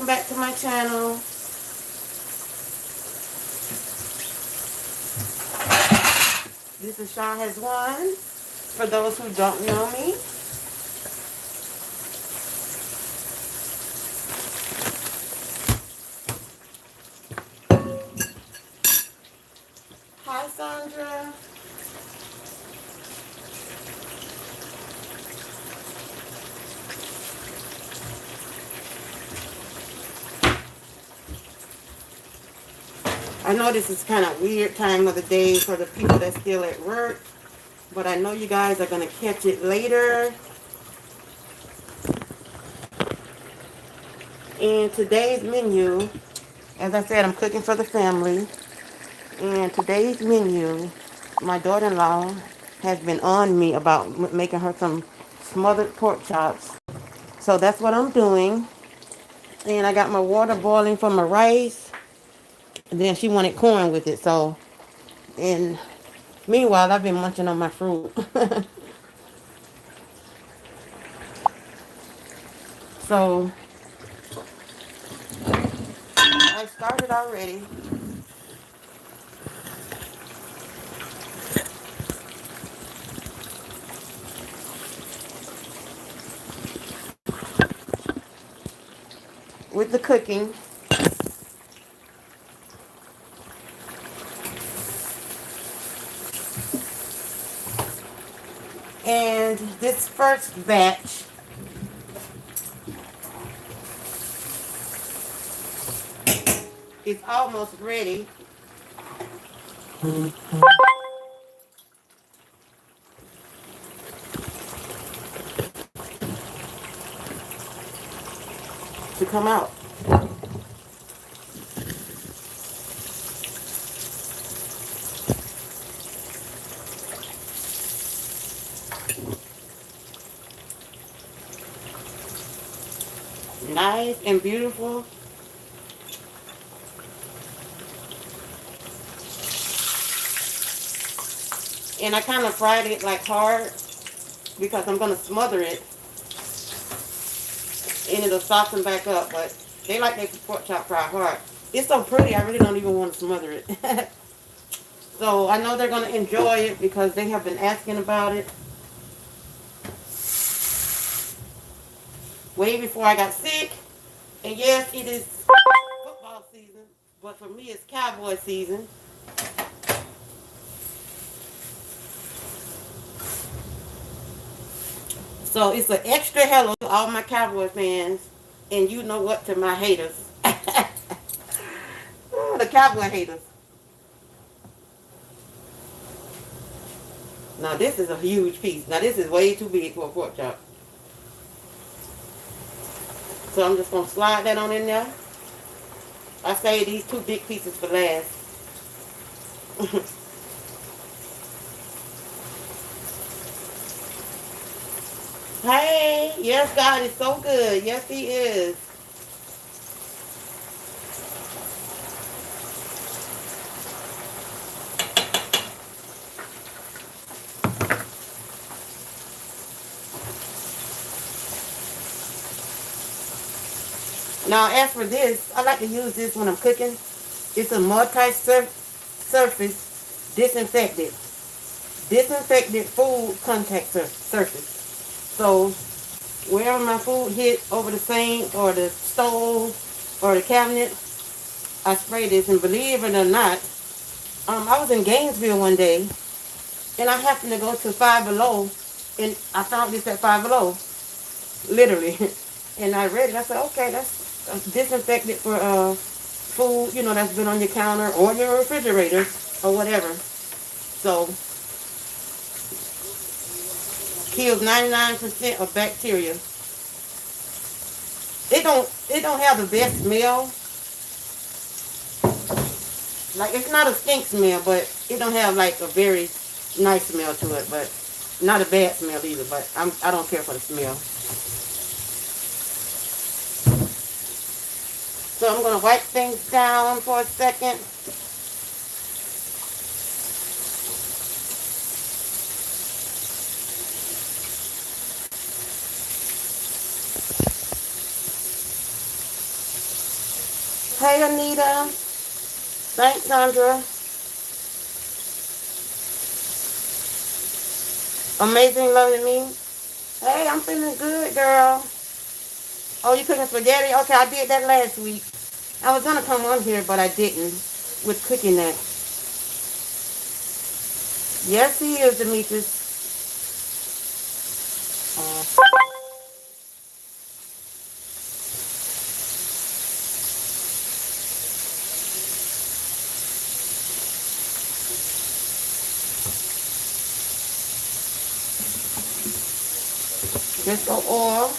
back to my channel. This is Shaw Has Won. For those who don't know me. Hi, Sandra. I know this is kind of weird time of the day for the people that's still at work, but I know you guys are going to catch it later. And today's menu, as I said, I'm cooking for the family. And today's menu, my daughter-in-law has been on me about making her some smothered pork chops. So that's what I'm doing. And I got my water boiling for my rice. And then she wanted corn with it. So, and meanwhile, I've been munching on my fruit. So, I started already. With the cooking. And this first batch is almost ready. To come out. Nice and beautiful. And I kind of fried it like hard because I'm going to smother it and it'll soften back up. But they like their pork chop fried hard. It's so pretty, I really don't even want to smother it. So I know they're going to enjoy it because they have been asking about it way before I got sick. And yes, it is football season, but for me it's cowboy season. So it's an extra hello to all my Cowboy fans, and you know what, to my haters. The Cowboy haters. Now this is a huge piece. Now this is way too big for a pork chop. So I'm just going to slide that on in there. I saved these two big pieces for last. Hey, yes, God is so good. Yes, He is. Now, as for this, I like to use this when I'm cooking. It's a multi-surface disinfected food contact surface. So, wherever my food hit over the sink or the stove or the cabinet, I spray this. And believe it or not, I was in Gainesville one day, and I happened to go to Five Below, and I found this at Five Below, literally. And I read it. I said, okay, that's disinfected for food, you know, that's been on your counter or your refrigerator or whatever. So, kills 99% of bacteria. It don't have the best smell. Like, it's not a stink smell, but it don't have like a very nice smell to it, but not a bad smell either. But I don't care for the smell. So I'm gonna wipe things down for a second. Hey, Anita. Thanks, Sandra. Amazing loving me. Hey, I'm feeling good, girl. Oh, you cooking spaghetti? Okay, I did that last week. I was gonna come on here, but I didn't. With cooking that. Yes, he is, Demetrius. Just the oil.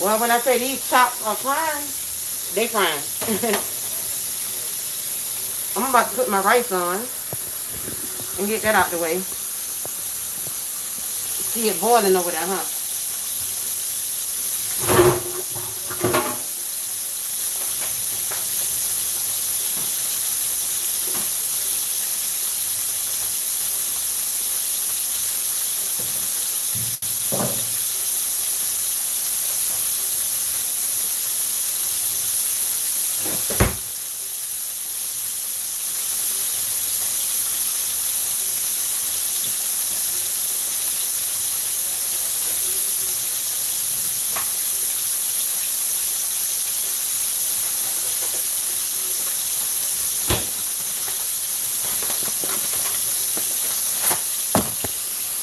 Well, when I say these chops are frying, they frying. I'm about to put my rice on and get that out the way. See it boiling over there, huh?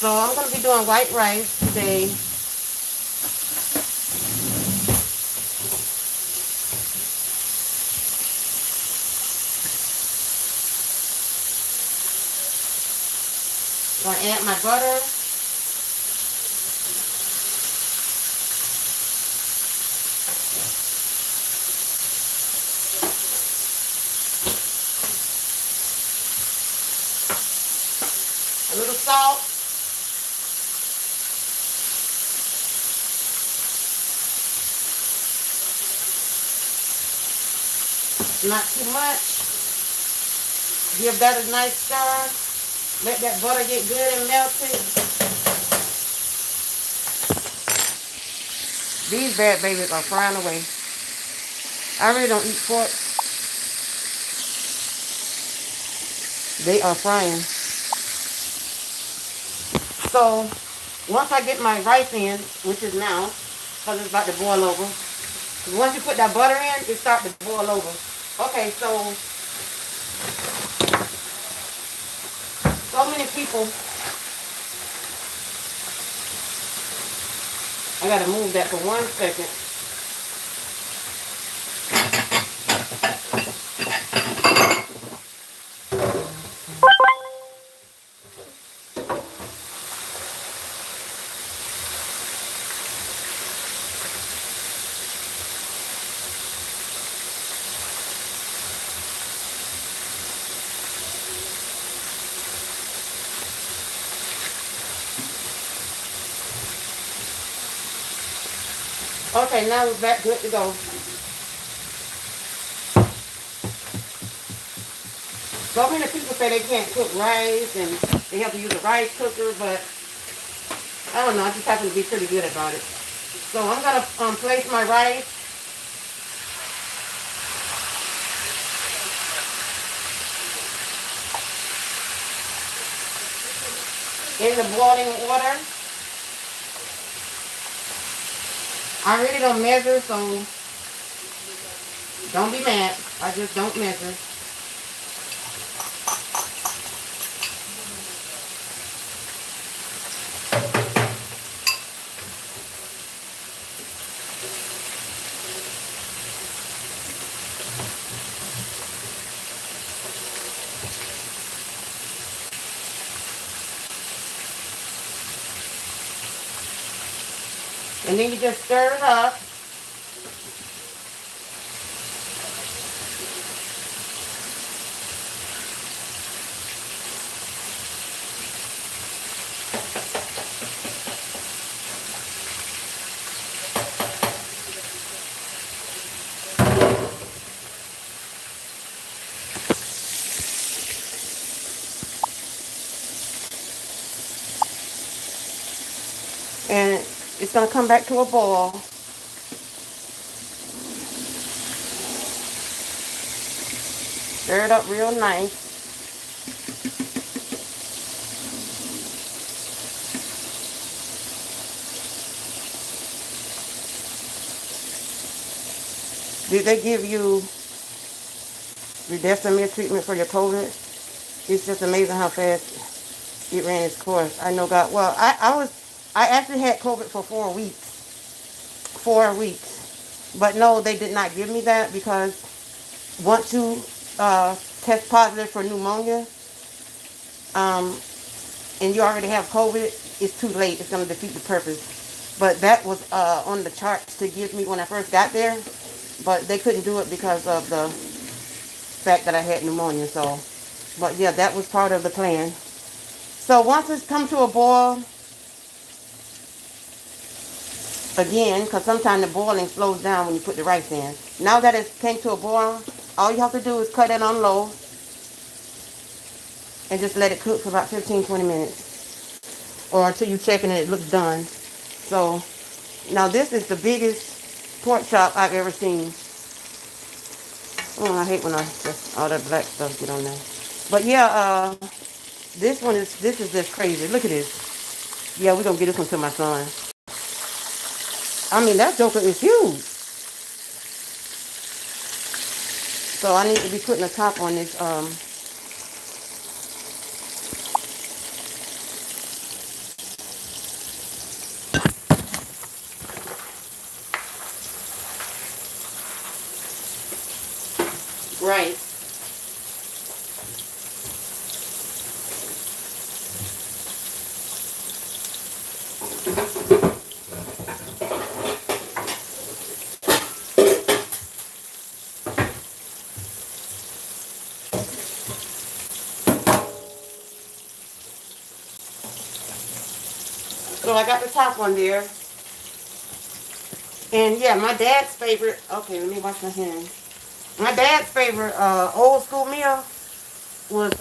So I'm going to be doing white rice today. I'm going to add my butter. A little salt. Not too much. Give that a nice stir. Let that butter get good and melted. These bad babies are frying away. I really don't eat pork. They are frying. So once I get my rice in, which is now, because it's about to boil over. Once you put that butter in, it starts to boil over. Okay, so many people. I gotta move that for 1 second. Okay, now we're back good to go. So many people say they can't cook rice and they have to use a rice cooker, but I don't know, I just happen to be pretty good about it. So I'm gonna place my rice in the boiling water. I really don't measure, so don't be mad. I just don't measure. And then you just stir it up. And it's going to come back to a boil. Stir it up real nice. Did they give you Redestamere treatment for your COVID? It's just amazing how fast it ran its course. I know God. Well, I actually had COVID for 4 weeks. 4 weeks. But no, they did not give me that because once you test positive for pneumonia, and you already have COVID, it's too late. It's going to defeat the purpose. But that was on the charts to give me when I first got there. But they couldn't do it because of the fact that I had pneumonia. So, but yeah, that was part of the plan. So once it's come to a boil, again, because sometimes the boiling slows down when you put the rice in. Now that it came to a boil, all you have to do is cut it on low and just let it cook for about 15-20 minutes. Or until you check and it looks done. So, now this is the biggest pork chop I've ever seen. Oh, I hate when just all that black stuff get on there. But yeah, this is just crazy. Look at this. Yeah, we're going to get this one to my son. I mean, that joker is huge. So I need to be putting a top on this. Right. So I got the top on there. And yeah, my dad's favorite, okay, let me wash my hands. My dad's favorite old school meal was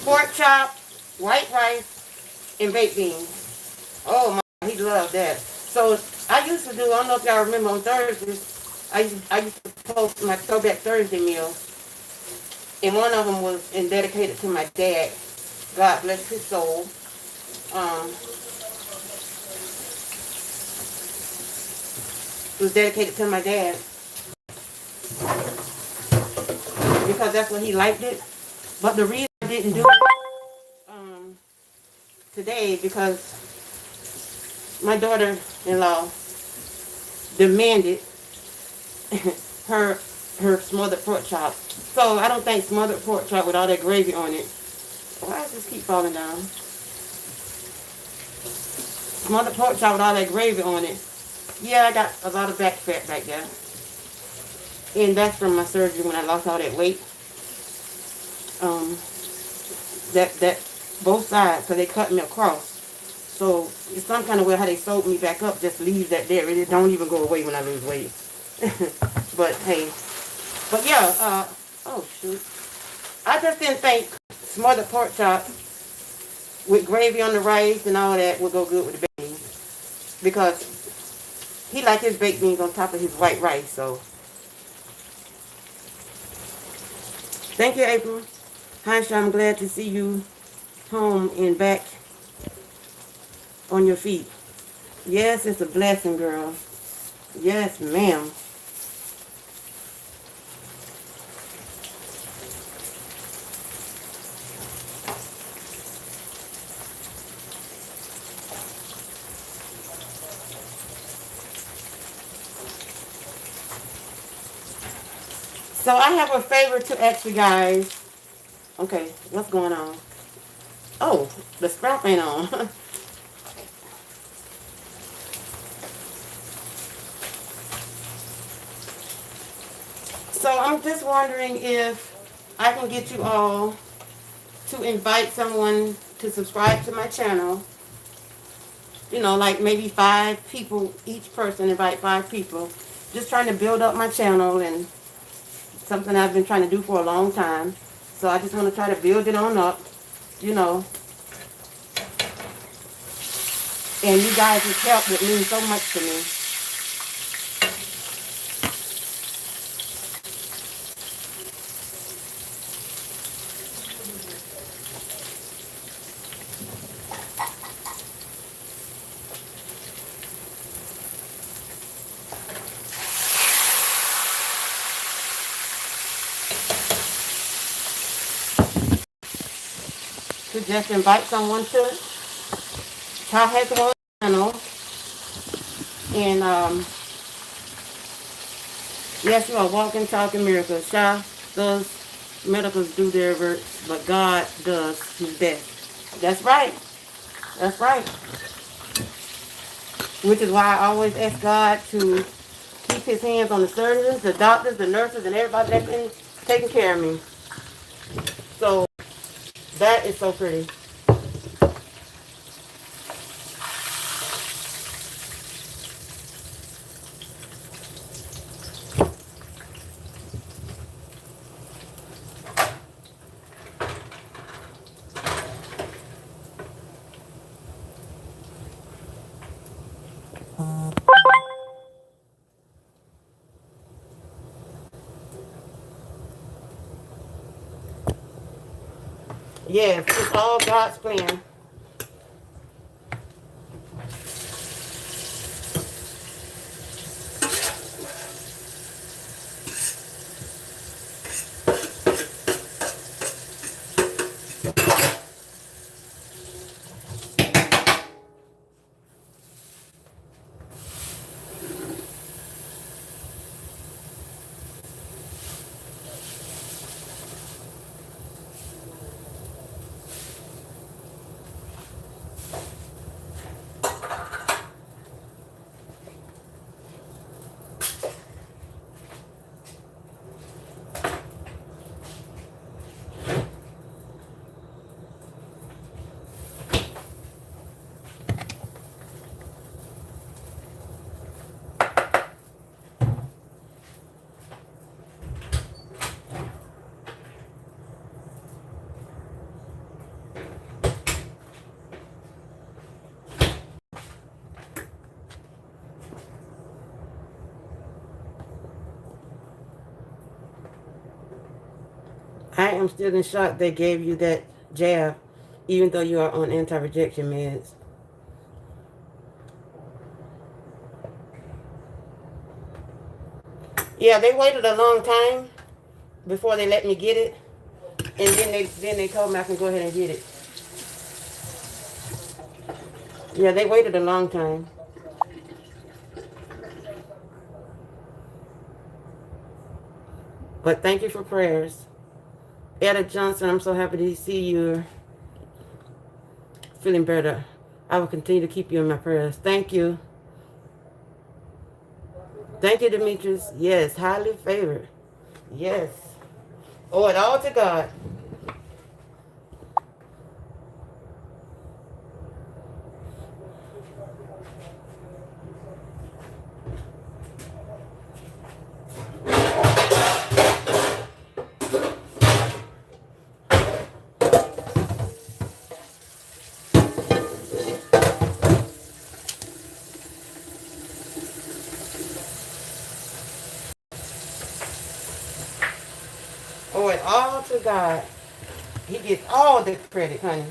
pork chop, white rice, and baked beans. Oh my, he loved that. So I used to do, I don't know if y'all remember on Thursdays, I used to post my Throwback Thursday meal. And one of them was dedicated to my dad. God bless his soul. It was dedicated to my dad. Because that's what he liked it. But the reason I didn't do it today, because my daughter-in-law demanded her smothered pork chop. So I don't think smothered pork chop with all that gravy on it. Why does this keep falling down? Smothered pork chop with all that gravy on it. Yeah, I got a lot of back fat back there. And that's from my surgery when I lost all that weight. That both sides, because they cut me across. So it's some kind of way how they sewed me back up, just leaves that there. It don't even go away when I lose weight. But hey. But yeah, oh shoot. I just didn't think smothered pork chop with gravy on the rice and all that would go good with the baked beans. Because he liked his baked beans on top of his white rice, so. Thank you, April. Hi, Sha, I'm glad to see you home and back on your feet. Yes, it's a blessing, girl. Yes, ma'am. So I have a favor to ask you guys. Okay, what's going on? Oh, the strap ain't on. So I'm just wondering if I can get you all to invite someone to subscribe to my channel. You know, like maybe 5 people, each person invite 5 people. Just trying to build up my channel, and something I've been trying to do for a long time. So I just want to try to build it on up, you know. And you guys' help would mean so much to me. to just invite someone to Talk Has One channel. And yes, you are walking, talking miracles. Sha does miracles do their works, but God does His best. That's right. That's right. Which is why I always ask God to keep His hands on the surgeons, the doctors, the nurses, and everybody that's been taking care of me. So that is so pretty. Yes, it's all God's plan. I am still in shock they gave you that jab, even though you are on anti-rejection meds. Yeah, they waited a long time before they let me get it, and then they told me I can go ahead and get it. Yeah, they waited a long time. But thank you for prayers. Etta Johnson, I'm so happy to see you feeling better. I will continue to keep you in my prayers. Thank you. Thank you, Demetrius. Yes, highly favored. Yes. Owe it all to God. Owe it all to God. He gets all the credit, honey.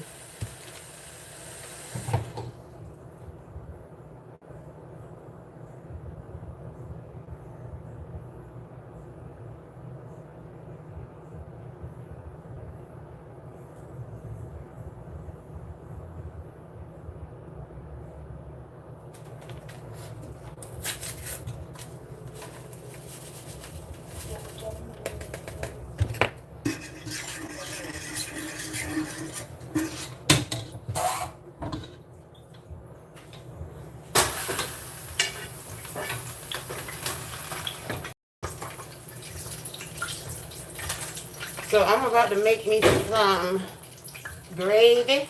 So I'm about to make me some gravy.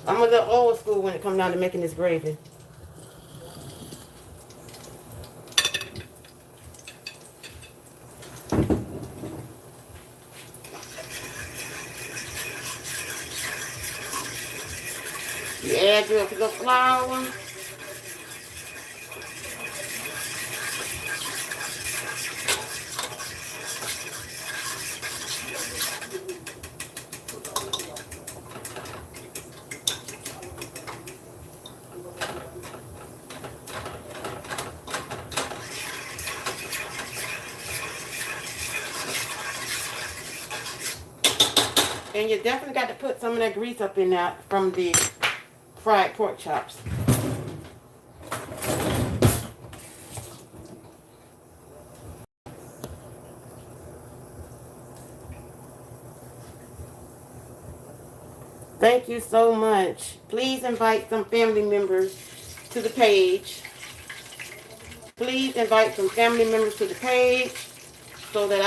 I'm a little old school when it comes down to making this gravy. You add your little flour. And you definitely got to put some of that grease up in there from the fried pork chops. Thank you so much. Please invite some family members to the page. Please invite some family members to the page so that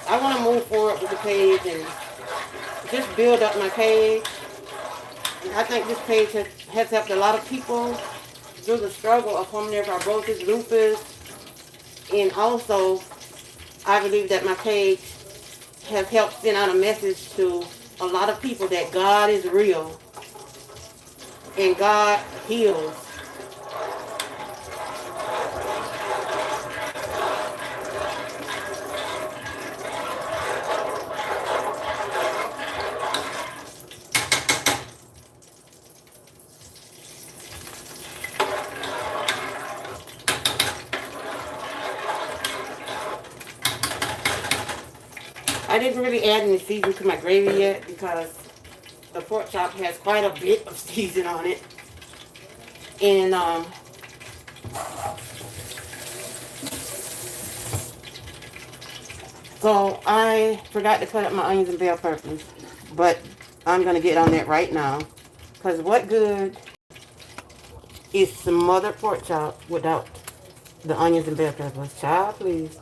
I want to move forward with the page and just build up my page. I think this page has helped a lot of people through the struggle of pulmonary fibrosis, lupus, and also I believe that my page has helped send out a message to a lot of people that God is real and God heals. I didn't really add any seasoning to my gravy yet because the pork chop has quite a bit of seasoning on it. And so I forgot to cut up my onions and bell peppers, but I'm going to get on that right now. Because what good is smothered pork chop without the onions and bell peppers? Child, please.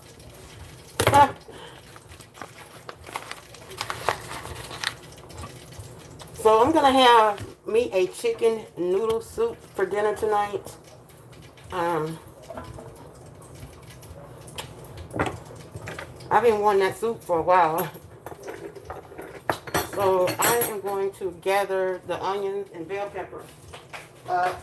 Ah. So I'm going to have me a chicken noodle soup for dinner tonight. I've been wanting that soup for a while. So I am going to gather the onions and bell pepper up.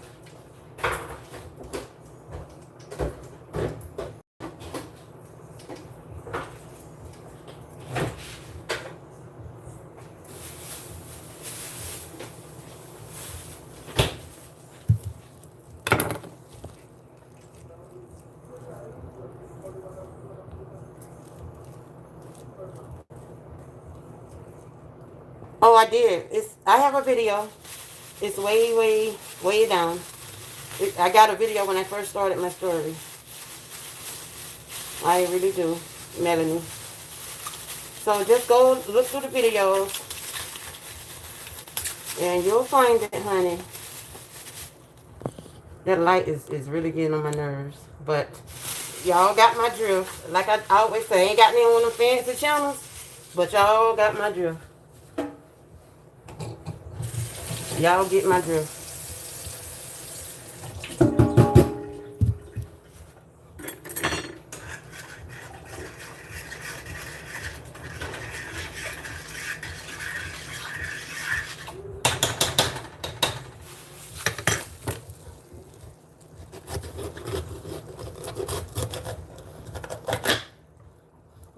Oh, I did. I have a video. It's way down. I got a video when I first started my story. I really do, Melanie. So just go look through the videos and you'll find it, honey. That light is really getting on my nerves. But y'all got my drift. Like I always say, I ain't got any on them fancy channels, but y'all got my drift. Y'all get my drift.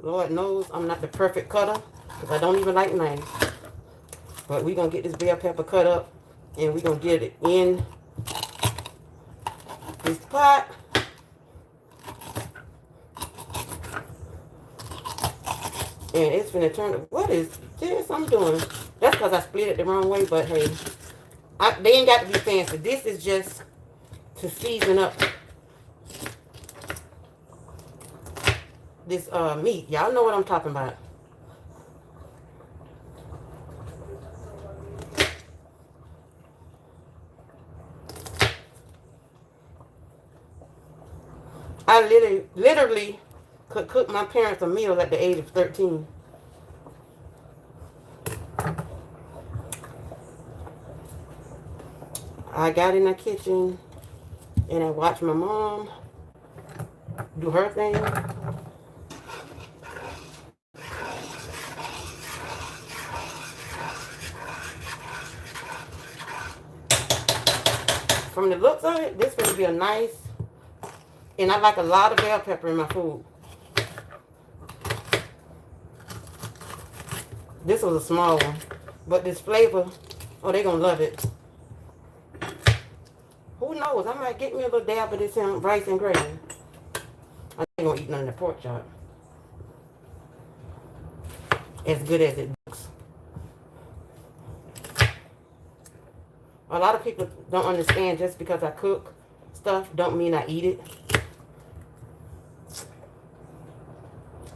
Lord knows I'm not the perfect cutter because I don't even like knives. But we're going to get this bell pepper cut up and we're going to get it in this pot. And it's going to turn. What is this I'm doing? That's because I split it the wrong way, but hey, they ain't got to be fancy. This is just to season up this meat. Y'all know what I'm talking about. I literally could cook my parents a meal at the age of 13. I got in the kitchen and I watched my mom do her thing. From the looks of it, this is going to be a nice, and I like a lot of bell pepper in my food. This was a small one, but this flavor, oh, they're going to love it. Who knows? I might get me a little dab of this rice and gravy. I ain't going to eat none of the pork chop. As good as it A lot of people don't understand just because I cook stuff don't mean I eat it.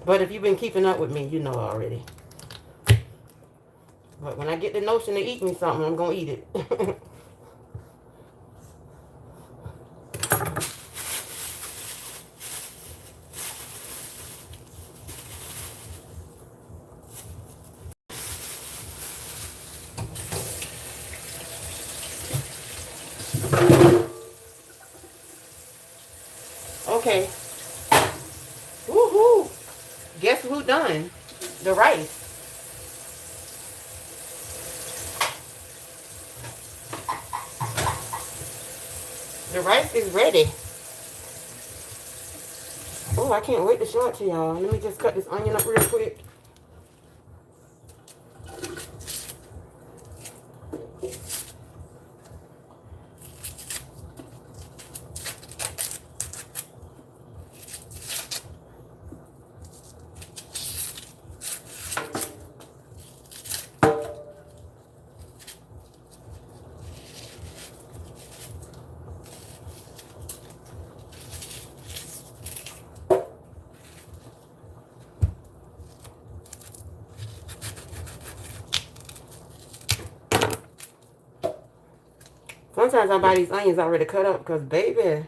But if you've been keeping up with me, you know already. But when I get the notion to eat me something, I'm going to eat it. Okay. Woohoo! Guess who done? The rice. The rice is ready. Oh, I can't wait to show it to y'all. Let me just cut this onion up real quick. Sometimes I buy these onions already cut up because, baby,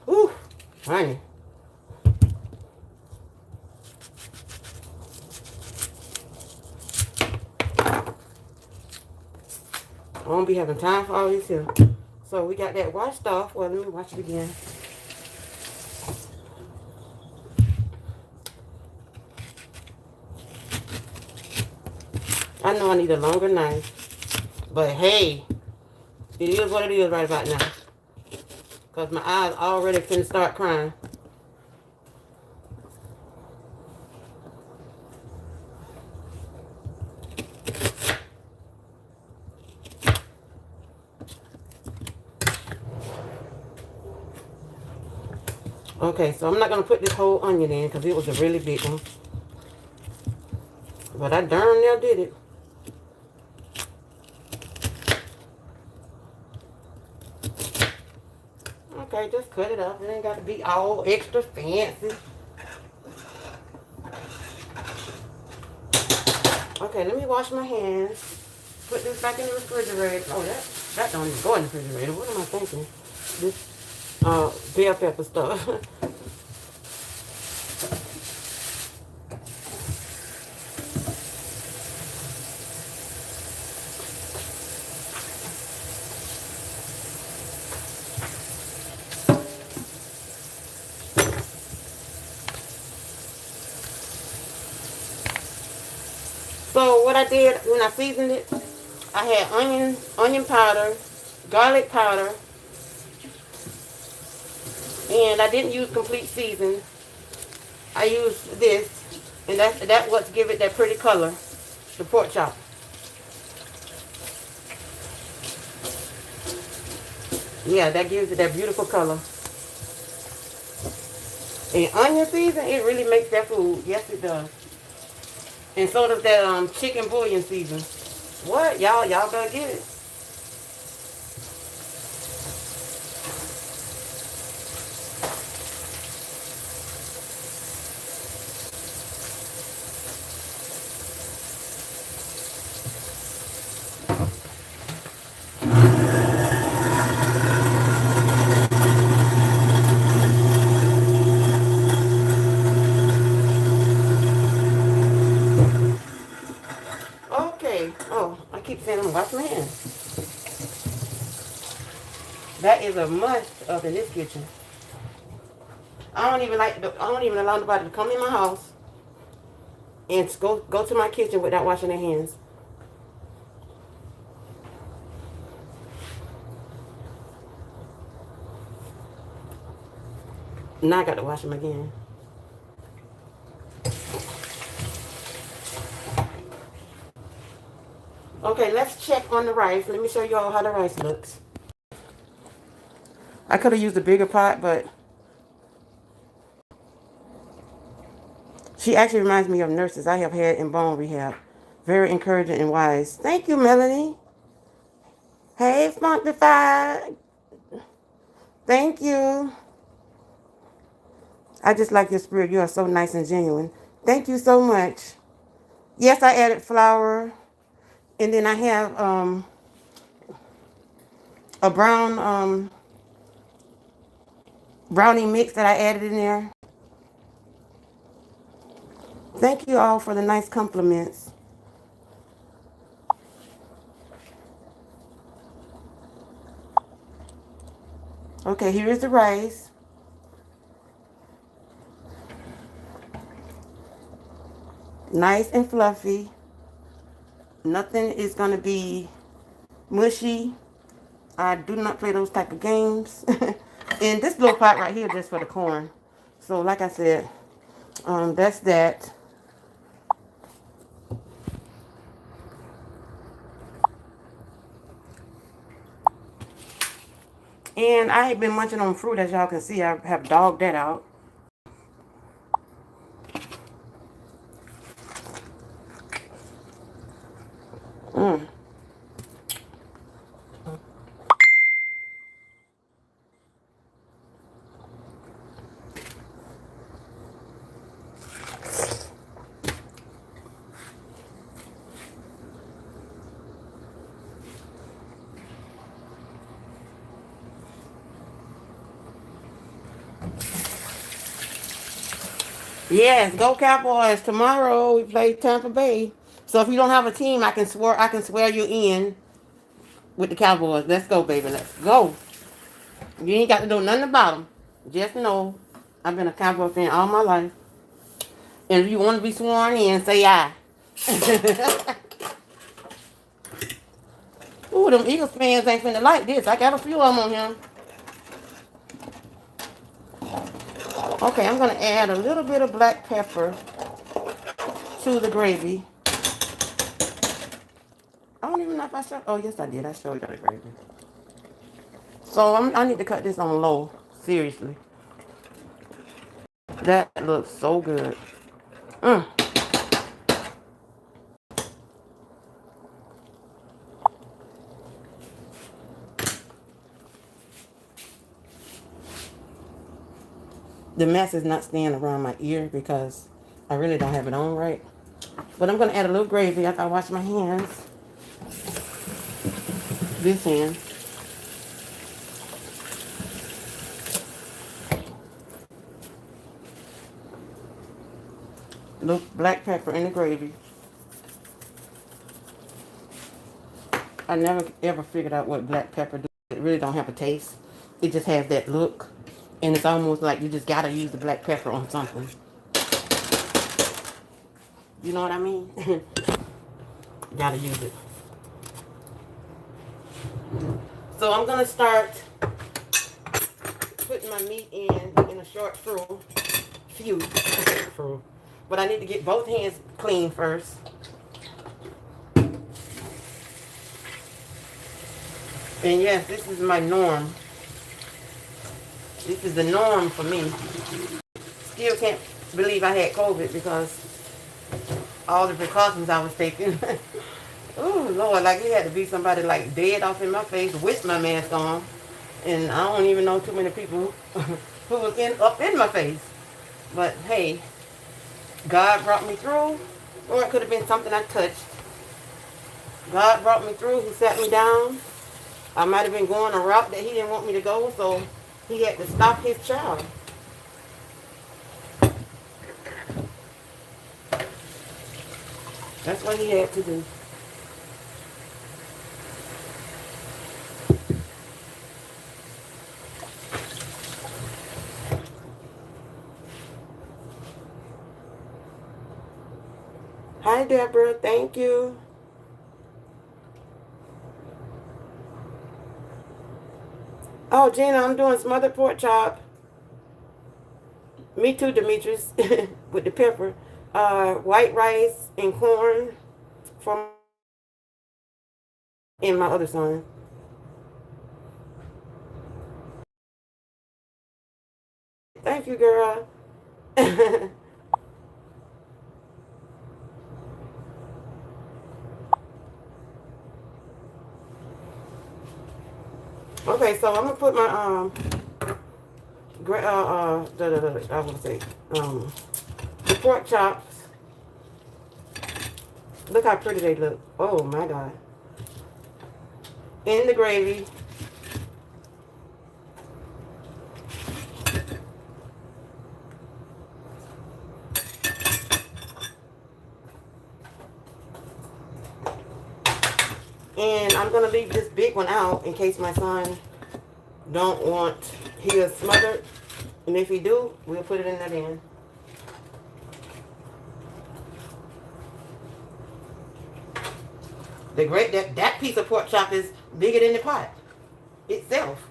whew, honey. I won't be having time for all this here. So we got that washed off. Well, let me wash it again. I know I need a longer knife, but hey, it is what it is right about now. Because my eyes already finna start crying. Okay, so I'm not going to put this whole onion in because it was a really big one. But I darn near did it. Okay, just cut it up. It ain't got to be all extra fancy. Okay, let me wash my hands. Put this back in the refrigerator. Oh, that don't even go in the refrigerator. What am I thinking? This bell pepper stuff. So what I did when I seasoned it, I had onion powder, garlic powder, and I didn't use complete season. I used this, and that's what's give it that pretty color, the pork chop. Yeah, that gives it that beautiful color. And onion season, it really makes that food. Yes, it does. And so does that chicken bouillon season. What? Y'all better get it. Okay. Oh, I keep saying I'm gonna wash my hands. That is a must up in this kitchen. I don't even allow nobody to come in my house and go to my kitchen without washing their hands. Now I got to wash them again. Okay, let's check on the rice. Let me show you all how the rice looks. I could have used a bigger pot, but she actually reminds me of nurses I have had in bone rehab. Very encouraging and wise. Thank you, Melanie. Hey, Spunkified. Thank you. I just like your spirit. You are so nice and genuine. Thank you so much. Yes, I added flour. And then I have a brown brownie mix that I added in there. Thank you all for the nice compliments. Okay, here is the rice. Nice and fluffy. Nothing is going to be mushy. I do not play those type of games. And this little pot right here just for the corn. So like I said, that's that. And I ain't been munching on fruit, as y'all can see. I have dogged that out. Mm. Yes, go Cowboys. Tomorrow we play Tampa Bay. So if you don't have a team, I can swear you in with the Cowboys. Let's go, baby. Let's go. You ain't got to do nothing about them. Just know I've been a Cowboy fan all my life. And if you want to be sworn in, say aye. Ooh, them Eagles fans ain't finna like this. I got a few of them on here. Okay, I'm gonna add a little bit of black pepper to the gravy. I don't even know if I showed. Oh, yes, I did. I showed you the gravy. So I need to cut this on low. Seriously. That looks so good. Mm. The mess is not staying around my ear because I really don't have it on right. But I'm going to add a little gravy after I wash my hands. This hand. A little black pepper in the gravy. I never ever figured out what black pepper do. It really don't have a taste. It just has that look. And it's almost like you just got to use the black pepper on something. You know what I mean? Gotta use it. So I'm gonna start putting my meat in a short few. But I need to get both hands clean first. And yes, this is my norm. This is the norm for me. Still can't believe I had COVID because all the precautions I was taking. Oh Lord, like it had to be somebody like dead off in my face with my mask on. And I don't even know too many people who was up in my face. But hey, God brought me through. Or it could have been something I touched. God brought me through. He sat me down. I might have been going a route that he didn't want me to go, so he had to stop his child. That's what he had to do. Hi, Deborah. Thank you. Oh, Gina, I'm doing smothered pork chop. Me too, Demetrius, with the pepper. White rice and corn for and my other son. Thank you, girl. Okay, so I'm gonna put my I want to say the pork chops. Look how pretty they look. Oh my God. In the gravy. And I'm gonna leave this big one out in case my son don't want his smothered. And if he do, we'll put it in that end. That piece of pork chop is bigger than the pot itself.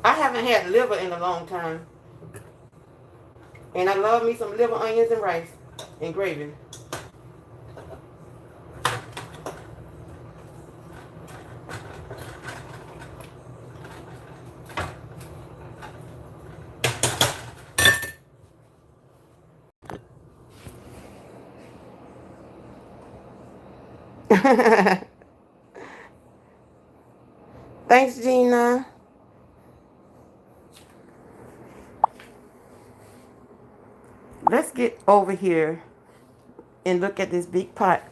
I haven't had liver in a long time. And I love me some liver, onions, and rice and gravy. Thanks, Gina. Let's get over here and look at this big pot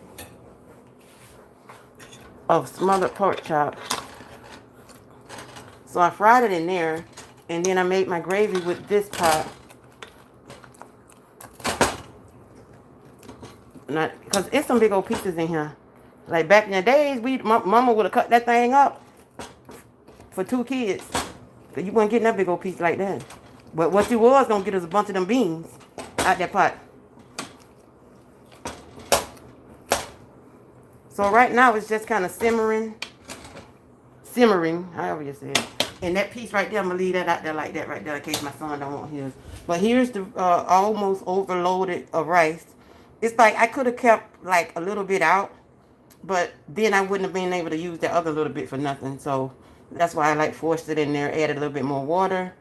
of smothered pork chop. So I fried it in there, and then I made my gravy with this pot. Because it's some big old pieces in here. Like back in the days, mama would have cut that thing up for 2 kids. So you wouldn't get that big old piece like that. But what you was going to get is a bunch of them beans out that pot. So right now it's just kind of simmering, however you say it. And that piece right there, I'm going to leave that out there like that right there in case my son don't want his. But here's the almost overloaded of rice. It's like I could have kept like a little bit out, but then I wouldn't have been able to use that other little bit for nothing. So that's why I like forced it in there, added a little bit more water,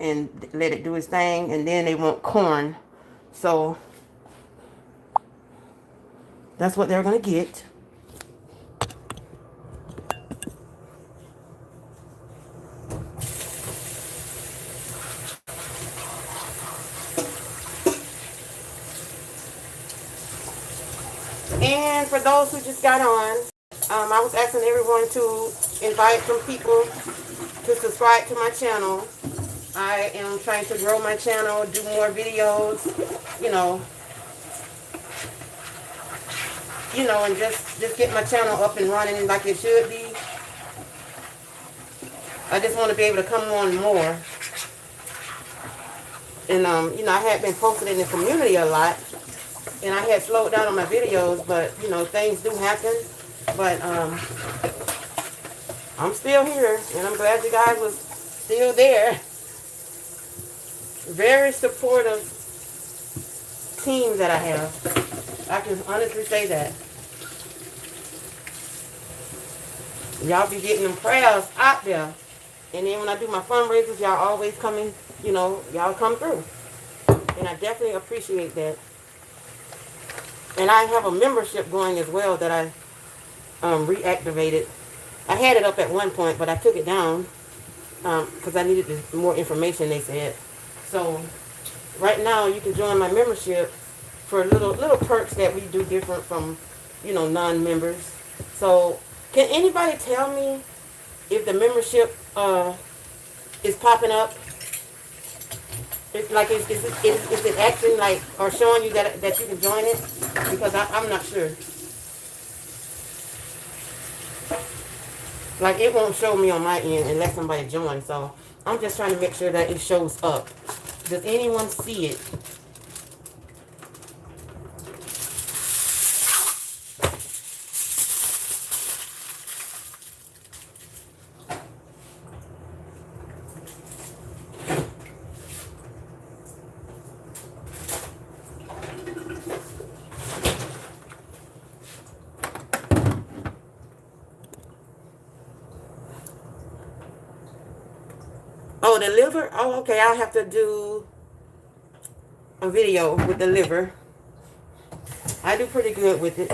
and let it do its thing. And then they want corn. So that's what they're going to get. And for those who just got on, I was asking everyone to invite some people to subscribe to my channel. I am trying to grow my channel, do more videos, and just get my channel up and running like it should be. I just want to be able to come on more. And, I had been posting in the community a lot. And I had slowed down on my videos, but, things do happen. But, I'm still here, and I'm glad you guys was still there. Very supportive team that I have. I can honestly say that. Y'all be getting them prayers out there. And then when I do my fundraisers, y'all always come in, y'all come through. And I definitely appreciate that. And I have a membership going as well that I reactivated. I had it up at one point, but I took it down because I needed more information, they said. So right now you can join my membership for little perks that we do different from, non-members. So can anybody tell me if the membership is popping up? It's like, is it acting like, or showing you that you can join it? Because I'm not sure. Like, it won't show me on my end unless somebody joins. So I'm just trying to make sure that it shows up. Does anyone see it? Oh, the liver? Oh, okay. I'll have to do a video with the liver. I do pretty good with it.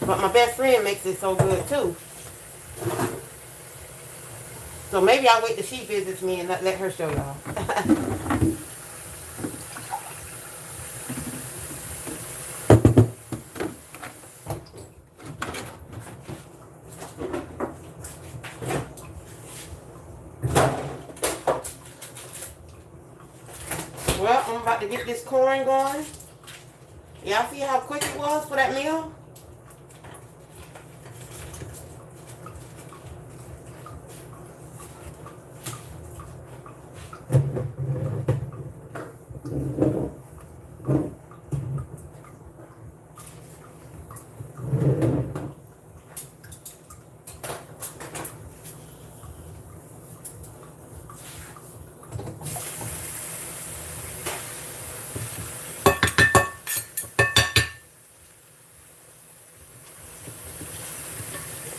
But my best friend makes it so good too. So maybe I'll wait till she visits me and let her show y'all. Well, I'm about to get this corn going. Y'all see how quick it was for that meal?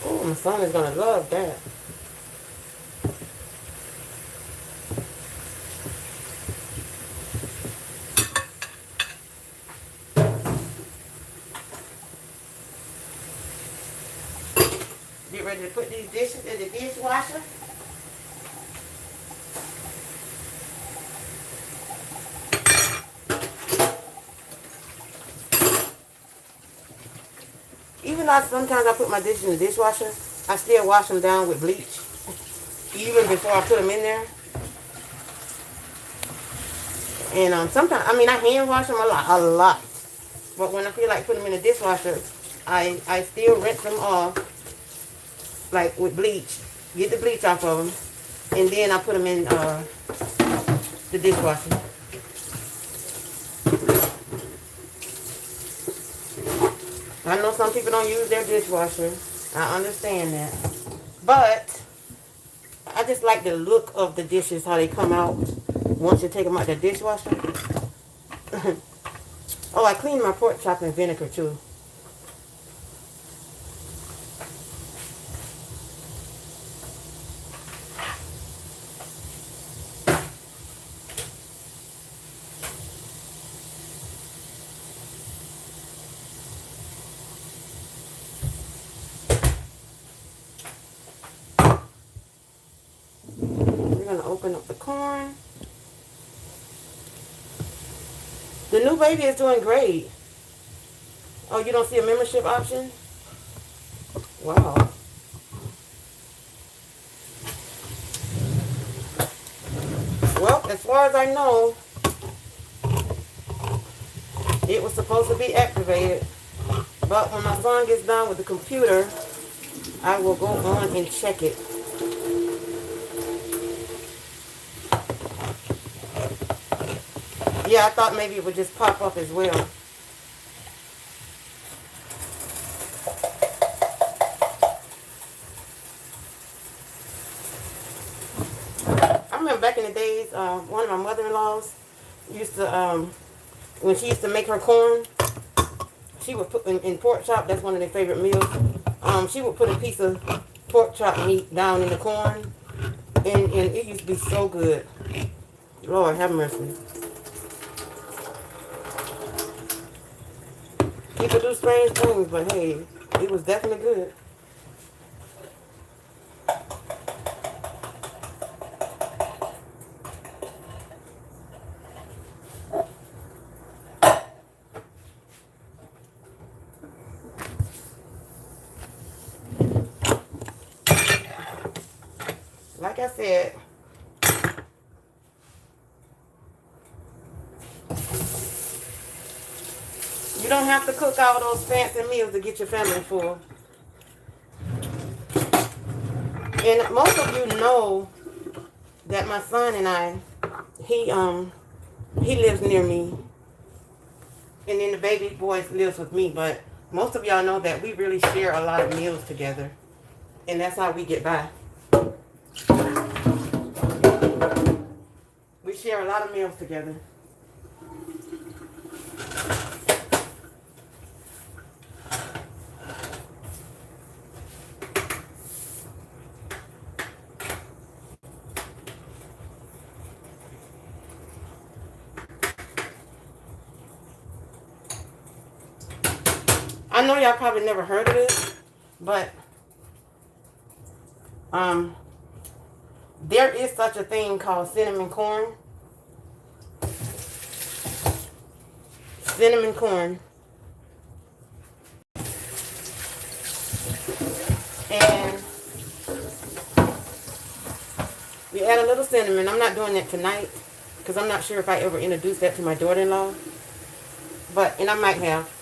Oh, my son is gonna love that. Get ready to put these dishes in the dishwasher. Even though sometimes I put my dishes in the dishwasher, I still wash them down with bleach. Even before I put them in there. And sometimes, I mean, I hand wash them a lot. But when I feel like putting them in the dishwasher, I still rinse them off, like with bleach. Get the bleach off of them. And then I put them in the dishwasher. I know some people don't use their dishwasher. I understand that. But I just like the look of the dishes, how they come out once you take them out the dishwasher. Oh, I cleaned my pork chop in vinegar too. We're going to open up the corn. The new baby is doing great. Oh, you don't see a membership option? Wow. Well, as far as I know, it was supposed to be activated. But when my son gets done with the computer, I will go on and check it. Yeah, I thought maybe it would just pop up as well. I remember back in the days, one of my mother-in-laws used to, when she used to make her corn, she would put in pork chop. That's one of their favorite meals. She would put a piece of pork chop meat down in the corn, and it used to be so good. Lord have mercy. People do strange things, but hey, it was definitely good. Like I said, you don't have to cook all those fancy meals to get your family full. And most of you know that my son and I, he lives near me. And then the baby boy lives with me. But most of y'all know that we really share a lot of meals together. And that's how we get by. We share a lot of meals together. know y'all probably never heard of this, but there is such a thing called cinnamon corn. Cinnamon corn. And we add a little cinnamon. I'm not doing that tonight because I'm not sure if I ever introduced that to my daughter-in-law. And I might have.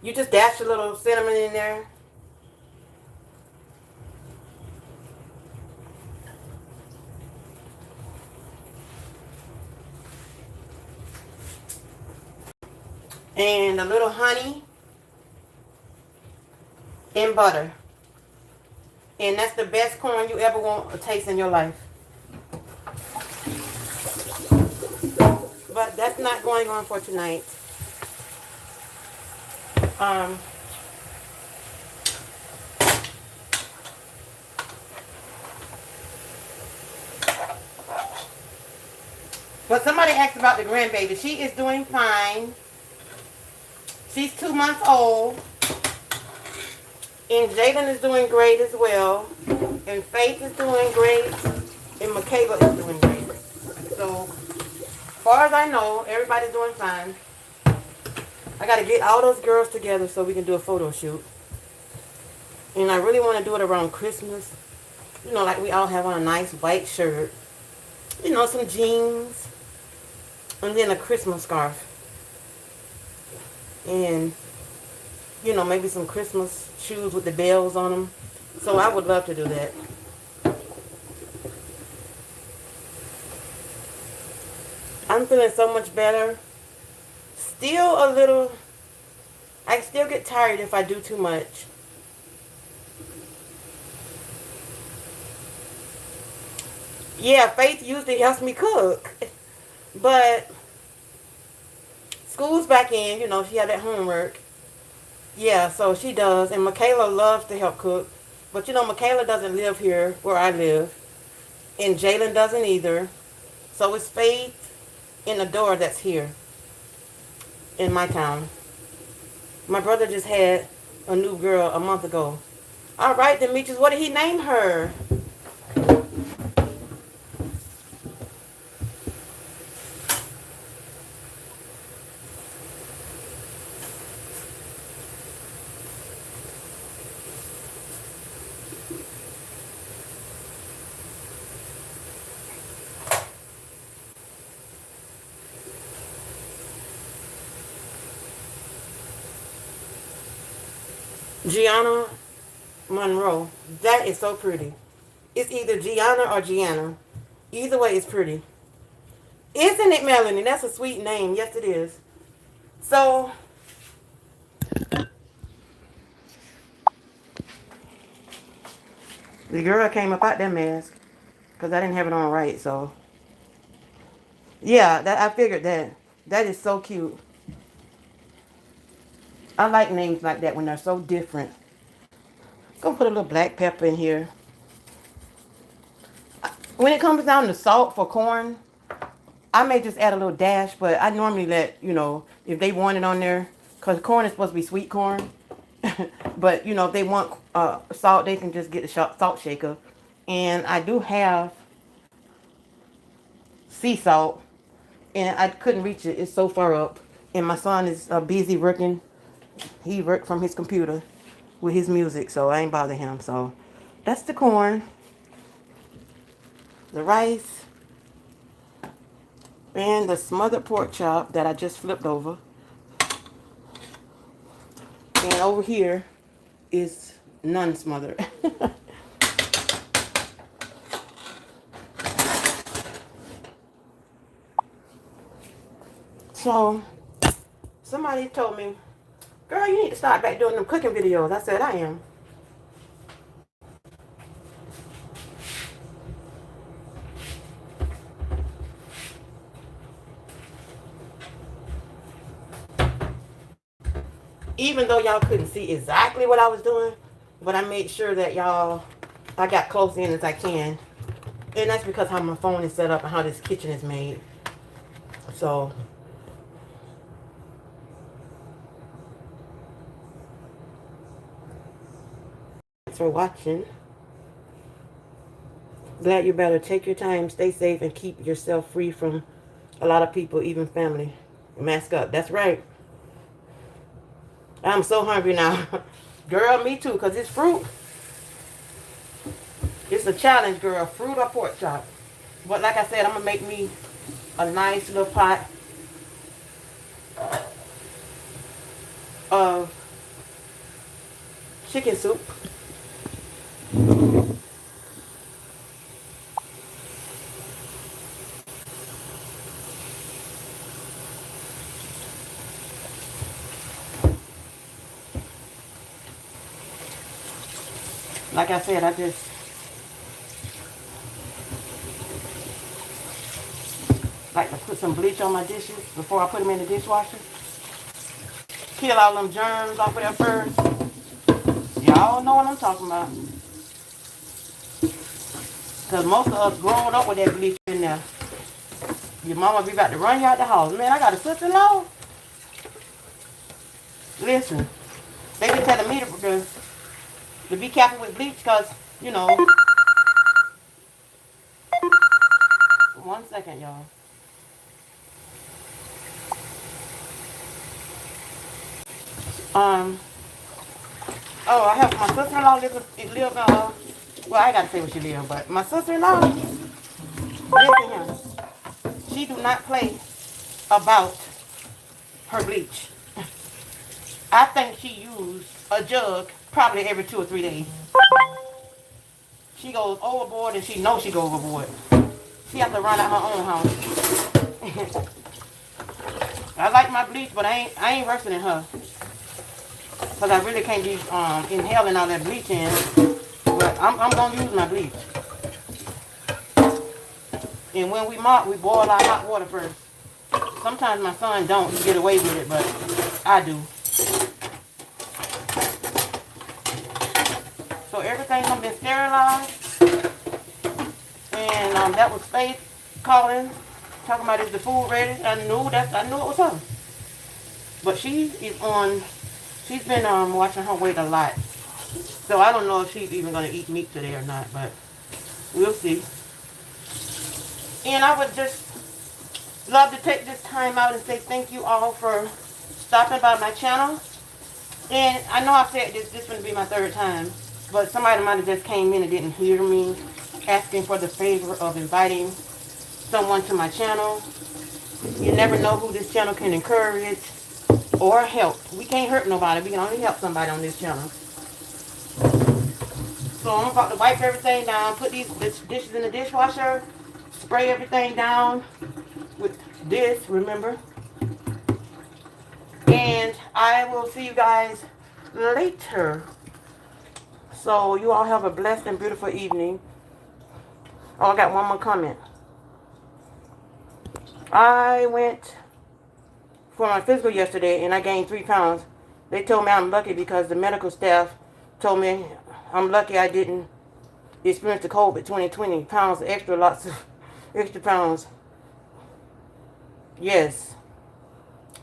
You just dash a little cinnamon in there. And a little honey and butter. And that's the best corn you ever want to taste in your life. But that's not going on for tonight. But somebody asked about the grandbaby. She is doing fine. She's 2 months old. And Jalen is doing great as well. And Faith is doing great. And Michaela is doing great. So, as far as I know, everybody's doing fine. I got to get all those girls together so we can do a photo shoot. And I really want to do it around Christmas. You know, like we all have on a nice white shirt. You know, some jeans. And then a Christmas scarf. And, you know, maybe some Christmas shoes with the bells on them. So I would love to do that. I'm feeling so much better. Still a little, I still get tired if I do too much. Yeah, Faith usually helps me cook. But school's back in, you know, she had that homework. Yeah, so she does. And Michaela loves to help cook. But, you know, Michaela doesn't live here where I live. And Jalen doesn't either. So it's Faith in the door that's here in my town. My brother just had a new girl a month ago. All right, Demetrius, what did he name her? Gianna Monroe. That is so pretty. It's either Gianna or Gianna. Either way, it's pretty. Isn't it, Melanie? That's a sweet name. Yes, it is. So, the girl came up out that mask because I didn't have it on right. So, yeah, I figured that. That is so cute. I like names like that when they're so different. Gonna put a little black pepper in here. When it comes down to salt for corn, I may just add a little dash, but I normally let, you know, if they want it on there, because corn is supposed to be sweet corn. But, you know, if they want salt, they can just get the salt shaker. And I do have sea salt, and I couldn't reach it. It's so far up. And my son is busy working. He worked from his computer with his music, so I ain't bother him. So that's the corn, the rice, and the smothered pork chop that I just flipped over. And over here is non-smothered. So somebody told me, girl, you need to start back doing them cooking videos. I said, I am. Even though y'all couldn't see exactly what I was doing, But I made sure that y'all, I got close in as I can. And that's because how my phone is set up and how this kitchen is made. So, thanks for watching. Glad you better take your time, stay safe, and keep yourself free from a lot of people, even family. Mask up. That's right. I'm so hungry now. Girl, me too, because it's fruit. It's a challenge, girl. Fruit or pork chop. But like I said, I'm going to make me a nice little pot of chicken soup. Like I said, I just like to put some bleach on my dishes before I put them in the dishwasher. Kill all them germs off of there first. Y'all know what I'm talking about. Because most of us growing up with that bleach in there. Your mama be about to run you out the house. Man, I got a sister-in-law. Listen, they be telling me to be careful with bleach because, you know. 1 second, y'all. Oh, I have my sister-in-law live well, I gotta say where she live, but my sister-in-law, listen here, she do not play about her bleach. I think she used a jug probably every 2 or 3 days. She goes overboard and she knows she goes overboard. She has to run out her own house. I like my bleach, but I ain't worse than her. Because I really can't be inhaling all that bleach in. But I'm going to use my bleach. And when we mop, we boil our hot water first. Sometimes my son don't get away with it, but I do. So everything has been sterilized. And that was Faith calling, talking about is the food ready. I knew it was her. But she's been watching her weight a lot. So I don't know if she's even going to eat meat today or not, but we'll see. And I would just love to take this time out and say thank you all for stopping by my channel. And I know I've said this is going to be my 3rd time, but somebody might have just came in and didn't hear me asking for the favor of inviting someone to my channel. You never know who this channel can encourage or help. We can't hurt nobody. We can only help somebody on this channel. So I'm about to wipe everything down, put these dishes in the dishwasher, spray everything down with this, remember. And I will see you guys later. So you all have a blessed and beautiful evening. Oh, I got one more comment. I went for my physical yesterday and I gained 3 pounds. They told me I'm lucky because the medical staff told me I'm lucky I didn't experience the COVID 2020 pounds extra, lots of extra pounds. Yes.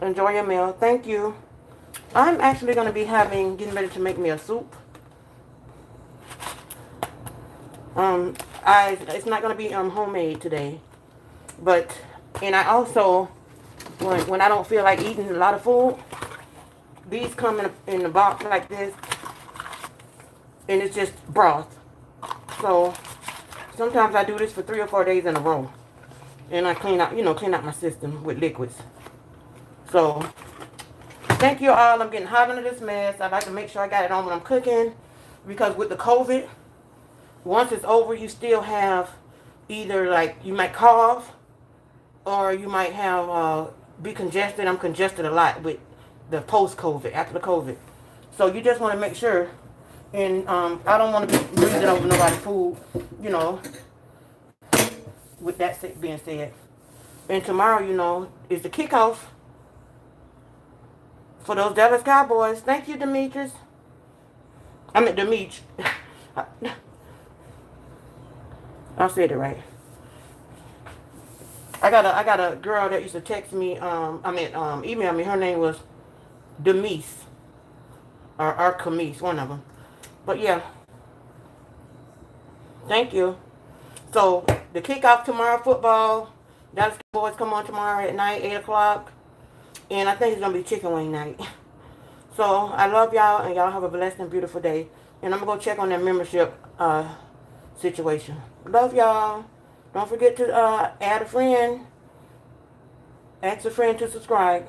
Enjoy your meal. Thank you. I'm actually going to be getting ready to make me a soup. It's not going to be homemade today. But, and I also, when I don't feel like eating a lot of food, these come in a box like this. And it's just broth. So, sometimes I do this for 3 or 4 days in a row. And I clean out my system with liquids. So, thank you all. I'm getting hot under this mess. I like to make sure I got it on when I'm cooking. Because with the COVID, once it's over, you still have either like, you might cough. Or you might have, be congested. I'm congested a lot with the post-COVID, after the COVID. So, you just want to make sure. And I don't want to be breathing over nobody's food, you know, with that being said. And tomorrow, you know, is the kickoff for those Dallas Cowboys. Thank you, Demetrius. I'm at Demeach. I said it right. I got a girl that used to text me, email me. Her name was Demise or Camise, one of them. But yeah, thank you. So the kickoff tomorrow, football. Dallas Cowboys come on tomorrow at night, 8 o'clock. And I think it's going to be chicken wing night. So I love y'all, and y'all have a blessed and beautiful day. And I'm going to go check on that membership situation. Love y'all. Don't forget to add a friend. Ask a friend to subscribe.